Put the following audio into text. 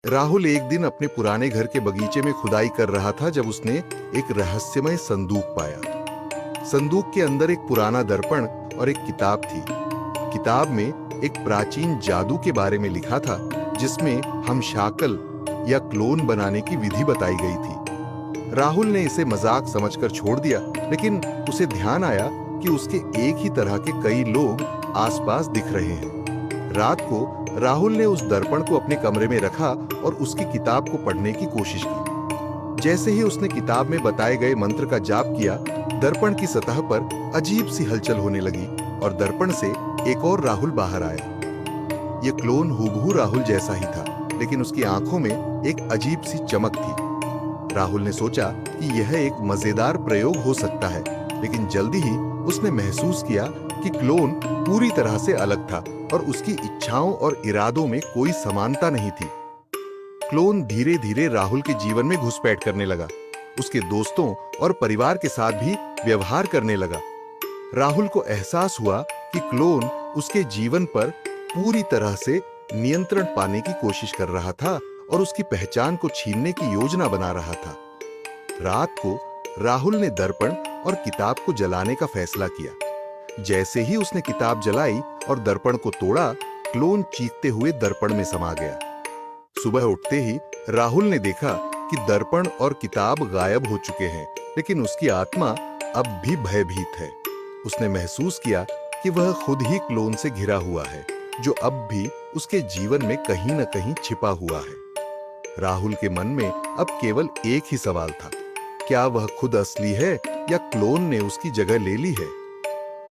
राहुल एक दिन अपने पुराने घर के बगीचे में खुदाई कर रहा था जब उसने एक रहस्यमय संदूक पाया। संदूक के अंदर एक पुराना दर्पण और एक किताब थी। किताब में एक प्राचीन जादू के बारे में लिखा था, जिसमें हम शाकल या क्लोन बनाने की विधि बताई गई थी। राहुल ने इसे मजाक समझकर छोड़ दिया, लेकिन उसे ध्यान आया कि उसके एक ही तरह के कई लोग आसपास दिख रहे हैं। रात को राहुल ने उस दर्पण को अपने कमरे में रखा और उसकी किताब को पढ़ने की कोशिश की। जैसे ही उसने किताब में बताए गए मंत्र का जाप किया, दर्पण की सतह पर अजीब सी हलचल होने लगी और दर्पण से एक और राहुल बाहर आया। ये क्लोन हूबहू राहुल जैसा ही था, लेकिन उसकी आंखों में एक अजीब सी चमक थी। राहुल ने सोचा कि यह एक मजेदार प्रयोग हो सकता है, लेकिन जल्दी ही उसने महसूस किया कि क्लोन पूरी तरह से अलग था और उसकी इच्छाओं और इरादों में कोई समानता नहीं थी। क्लोन धीरे धीरे राहुल के जीवन में घुसपैठ करने लगा। उसके दोस्तों और परिवार के साथ भी व्यवहार करने लगा। राहुल को एहसास हुआ कि क्लोन उसके जीवन पर पूरी तरह से नियंत्रण पाने की कोशिश कर रहा था और उसकी पहचान को छीनने की योजना बना रहा था। रात को राहुल ने दर्पण और किताब को जलाने का फैसला किया। जैसे ही उसने किताब जलाई और दर्पण को तोड़ा, क्लोन चीखते हुए दर्पण में समा गया। सुबह उठते ही राहुल ने देखा कि दर्पण और किताब गायब हो चुके हैं, लेकिन उसकी आत्मा अब भी भयभीत है। उसने महसूस किया कि वह खुद ही क्लोन से घिरा हुआ है, जो अब भी उसके जीवन में कहीं न कहीं छिपा हुआ है। राहुल के मन में अब केवल एक ही सवाल था, क्या वह खुद असली है या क्लोन ने उसकी जगह ले ली है?